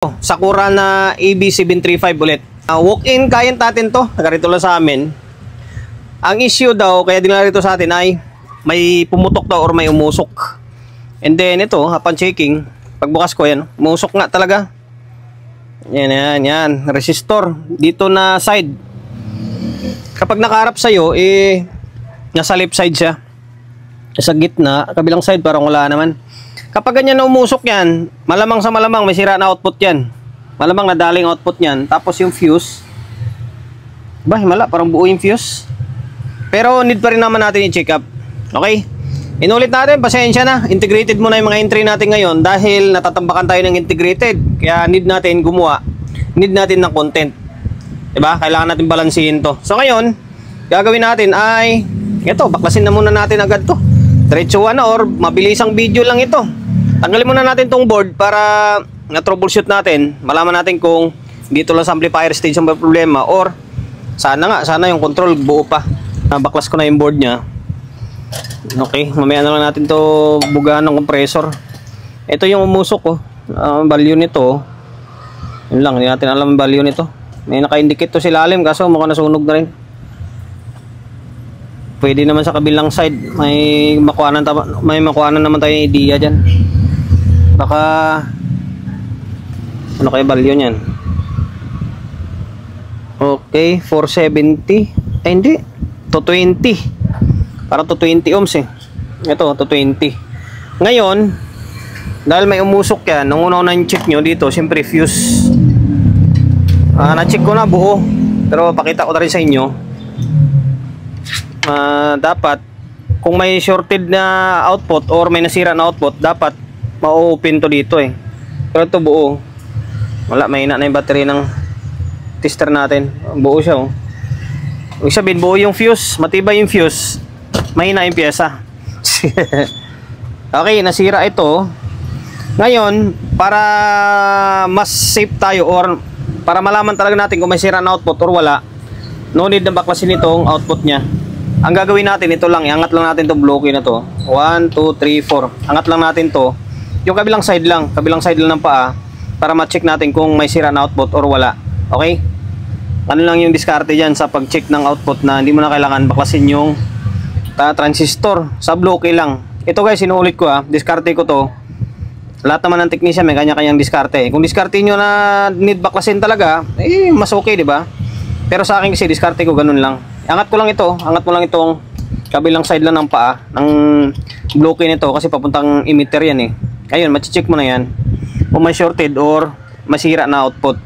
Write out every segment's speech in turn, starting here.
Sakura na AB735 ulit. Walk-in client natin to. Nakarito lang sa amin. Ang issue daw, kaya din narito sa atin ay may pumutok daw or may umusok. And then ito, upon checking, pagbukas ko yan, umusok nga talaga. Yan. Resistor. Dito na side. Kapag nakaharap sa'yo, nasa left side siya. Sa gitna, kabilang side parang wala naman. Kapag ganyan na umusok yan, malamang sa malamang may sira na output yan. Malamang nadaling output yan. Tapos yung fuse, himala, parang buo yung fuse. Pero need pa rin naman natin i-check up. Okay? Inulit natin, pasensya na. Integrated muna yung mga entry natin ngayon dahil natatambakan tayo ng integrated. Kaya need natin gumawa. Need natin ng content. Diba? Kailangan natin balansihin to. So ngayon, gagawin natin ay, ito, baklasin na muna natin agad to. Diretsuhan na or mabilisang video lang ito. Tanggalin muna natin tong board para na-troubleshoot natin. Malaman natin kung dito lang sa amplifier stage ang problema or sana yung control buo pa. Baklas ko na yung board niya. Okay, mamaya na lang natin to bugahan ng compressor. Ito yung umusok ko. Value nito. Yun lang, hindi natin alam ang value nito. May naka-indicate to sa ilalim kaso mukhang nasunog na rin. Pwede naman sa kabilang side. May makuhanan naman tayong idea dyan. Baka ano kaya value niyan? Okay, 470. Ay hindi, 220. Parang 220 ohms eh. Ito, 220. Ngayon, dahil may umusok yan, nung una yung check nyo dito, siyempre fuse. Na-check ko na buo. Pero pakita ko na rin sa inyo. Dapat kung may shorted na output or may nasira na output, dapat ma-open to dito eh. Pero ito buo. Wala, mahina na yung battery ng tester natin. Buo siya oh. Ibig sabihin buo yung fuse, matibay yung fuse, mahina yung pyesa. Okay, nasira ito. Ngayon, para mas safe tayo or para malaman talaga natin kung may sira na output or wala, no need na baklasin itong output nya. Ang gagawin natin, ito lang, iangat lang natin itong blocky na to. 1, 2, 3, 4. Angat lang natin to. Yung kabilang side lang ng paa para ma-check natin kung may sira na output or wala. Okay? Ano lang yung diskarte dyan sa pag-check ng output na hindi mo na kailangan baklasin yung transistor. Sa blocky lang. Ito guys, sinuulit ko diskarte ko to. Lahat naman ng technician may kanya-kanyang diskarte. Kung diskarte nyo na need baklasin talaga, mas okay, di ba? Pero sa akin kasi diskarte ko ganun lang. Angat ko lang ito, angat mo lang itong kabilang side lang ng paa ng blocky nito kasi papuntang emitter yan eh. Ayun, ma-check mo na yan kung may shorted or masira na output.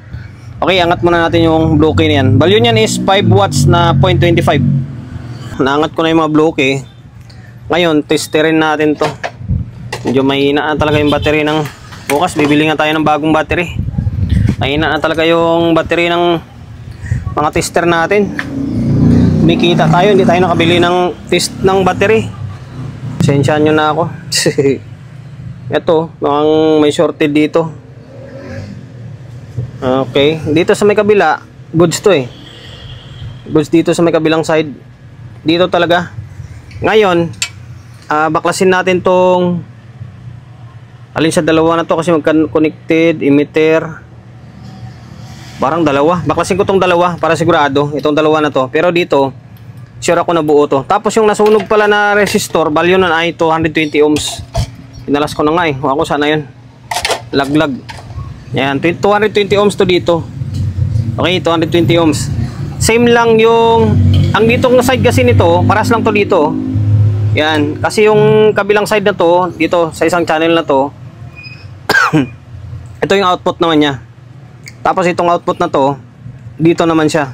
Okay, angat muna natin yung blocky na yan. Value niyan is 5 watts na 0.25. Naangat ko na yung mga blocky. Ngayon, testerin natin to. Medyo mahina na talaga yung battery ng bukas. Bibili nga tayo ng bagong battery. Mahina na talaga yung battery ng mga tester natin. Kumikita tayo, hindi tayo nakabili ng test ng battery. Pasensyahan nyo na ako. Ito, mukhang may shorted dito. Okay, dito sa may kabila, goods to eh. Goods dito sa may kabilang side. Dito talaga. Ngayon, baklasin natin tong alin sa dalawa na to kasi magka-connected, emitter. Parang dalawa. Baklasin ko tong dalawa para sigurado. Itong dalawa na to. Pero dito, sure ako na buo to. Tapos yung nasunog pala na resistor, value nun ay 220 ohms. Pinalas ko na nga eh. Ako sana yun. Laglag. Yan. 220 ohms to dito. Okay, 220 ohms. Same lang yung ang ditong side kasi nito, paras lang to dito. Yan. Kasi yung kabilang side na to, dito sa isang channel na to, ito yung output naman niya. Tapos itong output na to, dito naman siya.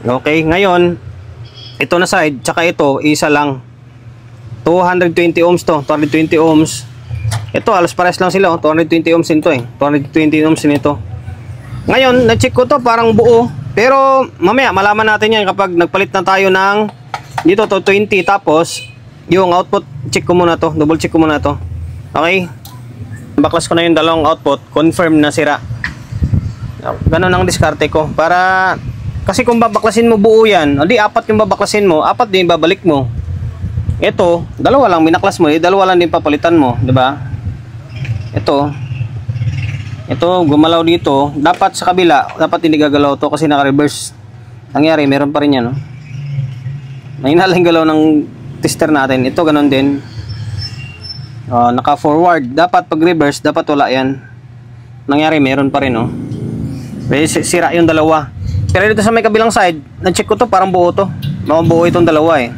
Okay, ngayon, ito na side, tsaka ito, isa lang. 220 ohms to, 220 ohms. Ito, alas pares lang sila, 220 ohms nito eh. 220 ohms nito. Ngayon, na-check ko to, parang buo. Pero, mamaya, malaman natin yan kapag nagpalit na tayo ng, dito to, 20, tapos, yung output, check ko muna to, double check ko muna to. Okay? Baklas ko na yung dalawang output, confirm na sira. Ganun ang diskarte ko para kasi kung babaklasin mo buo yan, hindi apat yung babaklasin mo, apat din babalik mo. Ito, dalawa lang binaklas mo, dalawa lang din papalitan mo, di ba? Ito. Ito, gumalaw dito. Dapat sa kabila, dapat hindi gagalaw to kasi naka-reverse. Nangyari, meron pa rin yan, no? Mahina lang galaw ng tester natin. Ito, ganun din. Naka-forward. Dapat pag-reverse, dapat wala yan. Nangyari, meron pa rin, no? Sira yung dalawa. Pero dito sa may kabilang side, na-check ko to, parang buo to. Buo itong dalawa, eh.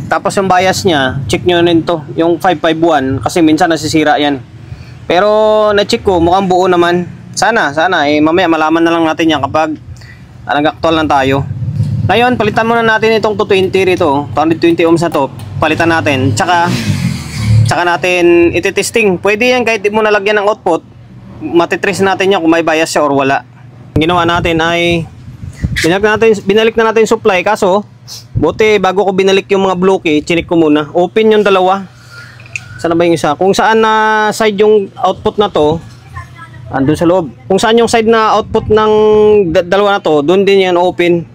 Tapos yung bias niya, check nyo rin to. Yung 551, kasi minsan nasisira yan. Pero na-check ko, mukhang buo naman. Sana, mamaya malaman na lang natin yan kapag nag-actual lang tayo. Ngayon, palitan muna natin itong 220 rito. 220 ohms na to. Palitan natin. Tsaka natin iti-testing. Pwede yan kahit di mo nalagyan ng output. Matitrace natin yan kung may bias siya or wala. Ang ginawa natin ay binalik na natin yung supply. Kaso, buti bago ko binalik yung mga bloke, chinik ko muna. Open yung dalawa. Saan ba yung isa? Kung saan na side yung output na to, andun sa loob. Kung saan yung side na output ng dalawa na to, doon din yan open.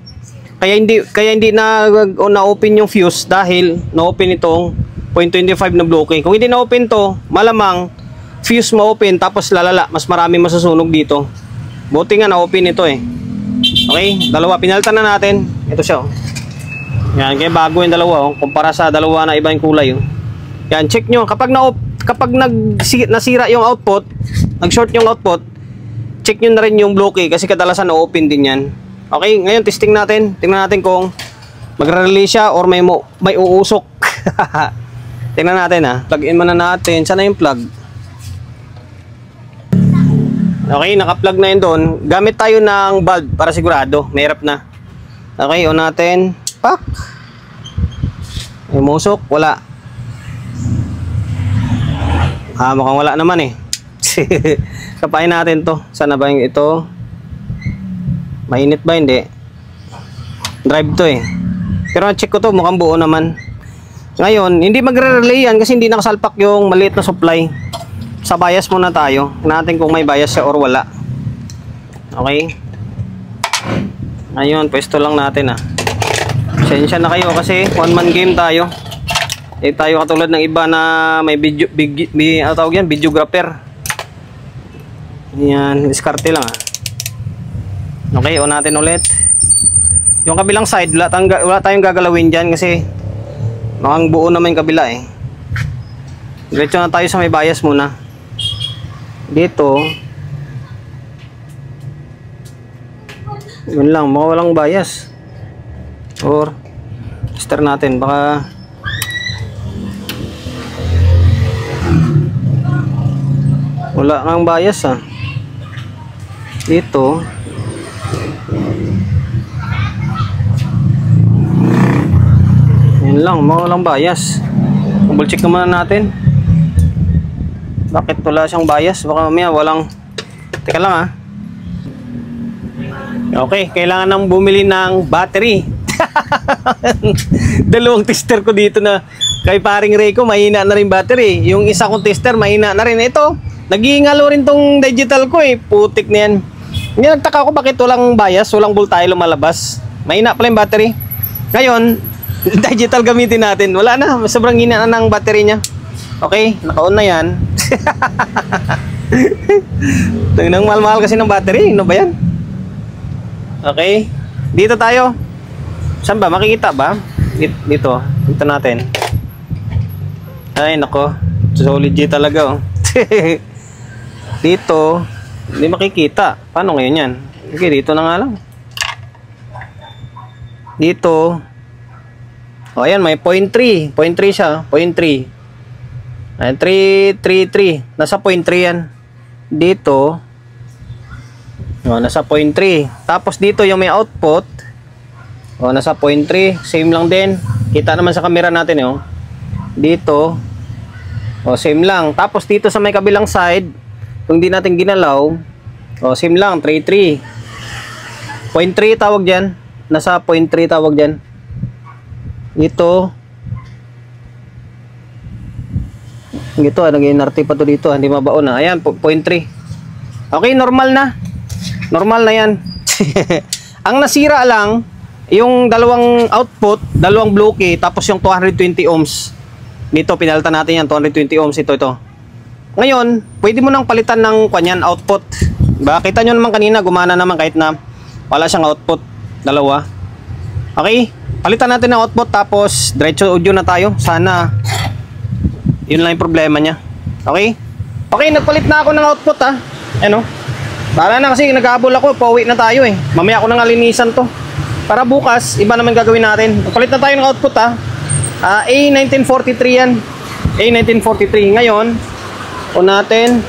Kaya hindi na open yung fuse dahil na-open itong 0.25 na bloke. Kung hindi na-open to, malamang fuse ma-open tapos lalala. Mas marami masusunog dito. Buti nga na-open ito eh. Okay, dalawa. Pinalitan na natin. Ito siya. Yan, kaya bago yung dalawa. Kumpara sa dalawa na iba yung kulay. Yan, check nyo. Kapag nasira yung output, nag-short yung output, check nyo na rin yung bloke kasi kadalasan na-open din yan. Okay, ngayon testing natin. Tingnan natin kung magre-relay siya or may uusok. Tingnan natin ha. Plug in muna natin. Saan na yung plug? Okay, naka-plug na yun doon. Gamit tayo ng bulb para sigurado. Mahirap na. Okay, on natin. Pak! May umusok? Wala. Mukhang wala naman eh. Kapain natin to. Sana ba yung ito? Mainit ba? Hindi. Drive to eh. Pero check ko to, mukhang buo naman. Ngayon, hindi magre-relay yan kasi hindi nakasalpak yung maliit na supply. Sa bias muna tayo. Natin kung may bias siya or wala. Okay. Ngayon, pwesto lang natin ah. Sensya na kayo kasi one man game tayo. Tayo katulad ng iba na may videographer. Yan, diskarte lang ah. Okay, on natin ulit. Yung kabilang side, wala tayong gagalawin dyan kasi mukhang buo naman yung kabila eh. Diretso na tayo sa may bias muna. Dito, yun lang, mukhang walang bias. Or, tester natin, baka wala kang bias ah. Dito yun lang, walang bias. Double check naman natin. Bakit wala siyang bias? Baka mamaya walang. Teka lang ah. Okay, kailangan nang bumili ng battery. Dalawang tester ko dito na kay paring Rico, mahina na rin battery. Yung isa kong tester, mahina na rin. Ito, nag-iingalo rin tong digital ko eh. Putik na yan. Hindi, nagtaka ko bakit walang bias, walang voltahe lumalabas. Mahina pala yung battery. Ngayon, digital gamitin natin. Wala na, sobrang hina na ng battery niya. Okay, naka-on na yan. Nang mahal-mahal kasi ng battery. Ano ba yan? Okay, dito tayo. Saan ba? Makikita ba? Dito. Dito natin. Ay, nako. Solid G talaga, oh. Dito, hindi makikita. Paano ngayon yan? Okay, dito na nga lang. Dito. O, ayan, may 0.3. 0.3 siya. 0.3. Ayan, 333. Nasa 0.3 yan. Dito. O, nasa 0.3. Tapos dito yung may output. O, nasa 0.3. Same lang din. Kita naman sa camera natin, oh. Dito. O, same lang. Tapos dito sa may kabilang side, kung di natin ginalaw, o, same lang. 3.3. 0.3 tawag dyan. Nasa 0.3 tawag dyan. Dito. Dito, nag-NRT pa to dito. Hindi mabaon na. Ayan, 0.3. Okay, normal na. Normal na yan. Ang nasira lang, yung dalawang output, dalawang bloke, tapos yung 220 ohms. Dito, pinalitan natin yan, 220 ohms. Ito. Ngayon, pwede mo nang palitan ng kanyan output. Diba? Kita nyo naman kanina, gumana naman kahit na wala siyang output. Dalawa. Okay? Palitan natin ng output tapos diretso audio na tayo. Sana yun lang yung problema niya. Okay? Okay, nagpalit na ako ng output ha. Ano? Para na kasi nag-aabol ako, pauwi na tayo eh. Mamaya ako nang alinisan to. Para bukas, iba naman gagawin natin. Nagpalit na tayo ng output ha. A1943 yan. A1943. Ngayon, on natin.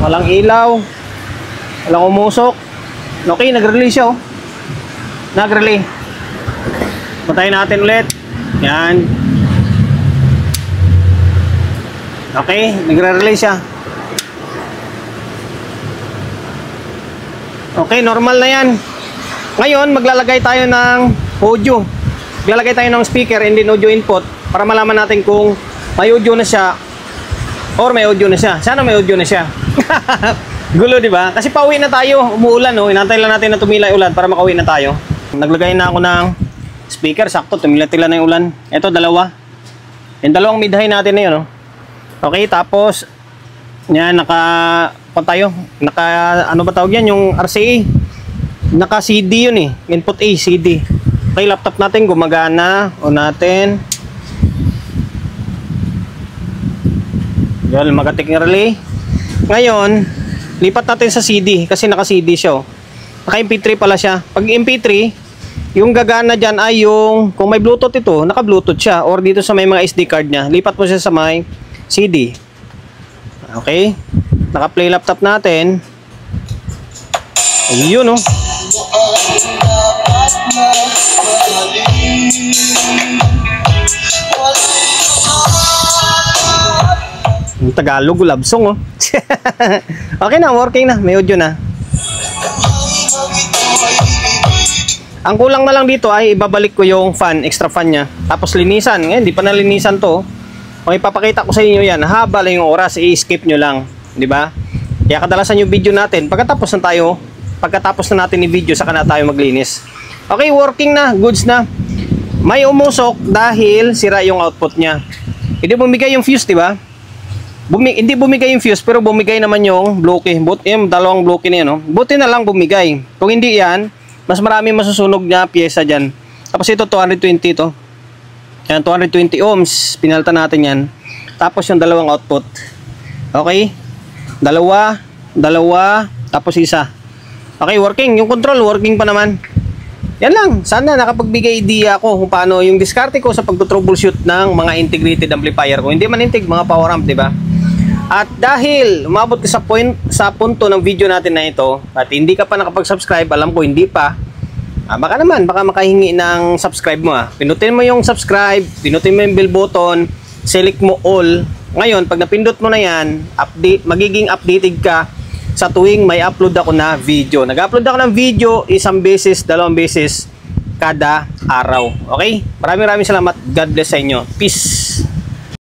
Walang ilaw. Walang umusok. Okay, nag-relay siya oh. Nag-relay. Patayin natin ulit. Yan. Okay, nagre-relay siya. Okay, normal na yan. Ngayon, maglalagay tayo ng audio. Maglalagay tayo ng speaker and then audio input para malaman natin kung may audio na siya or may audio na siya. Sana may audio na siya. Gulo, di ba? Kasi pauwi na tayo. Umuulan, oh. Inantay lang natin na tumilay ulan para makauwi na tayo. Naglagay na ako ng speaker. Sakto, tumila-tila na yung ulan. Ito, dalawa. Yung dalawang mid-high natin na yun, oh. Okay, tapos yan, ano ba tawag yan? Yung RCA. Naka CD yun eh. Input A, CD. Okay, laptop natin gumagana. On natin. Yan, magatik ng relay. Ngayon, lipat natin sa CD kasi naka CD siya. Naka MP3 pala siya. Pag MP3, yung gagana dyan ay yung, kung may Bluetooth ito, naka Bluetooth siya. Or dito sa may mga SD card niya, lipat mo siya sa may CD. Okay? Naka-play laptop natin. Ayun oh. Yung Tagalog, love song oh. Okay na, working na. May audio na. Ang kulang na lang dito ay ibabalik ko yung fan, extra fan niya. Tapos linisan. Ngayon, hindi pa nalinisan to. Kung ipapakita ko sa inyo yan, haba lang yung oras, i-skip nyo lang. Di ba? Kaya kadalasan yung video natin, pagkatapos na natin i-video, saka na tayo maglinis. Okay, working na, goods na. May umusok dahil sira yung output niya. Hindi bumigay yung fuse, di ba? Hindi bumigay yung fuse, pero bumigay naman yung bloke. Yung dalawang bloke na yan, no? Buti na lang bumigay. Kung hindi yan, mas marami masusunog na pyesa dyan. Tapos ito, 220 to. Yan, 220 ohms. Pinalta natin yan. Tapos yung dalawang output. Okay? Dalawa, tapos isa. Okay, working. Yung control, working pa naman. Yan lang. Sana nakapagbigay idea ako kung paano yung diskarte ko sa pag-troubleshoot ng mga integrated amplifier ko. Hindi man intig, mga power amp, diba? At dahil umabot ka sa punto ng video natin na ito at hindi ka pa nakapag-subscribe, alam ko hindi pa, baka makahingi ng subscribe mo. Pinutin mo yung subscribe, pinutin mo yung bell button, select mo all. Ngayon, pag napindot mo na yan, magiging updated ka sa tuwing may upload ako na video. Nag-upload ako ng video 1 beses, 2 beses kada araw. Okay? Maraming salamat. God bless sa inyo. Peace!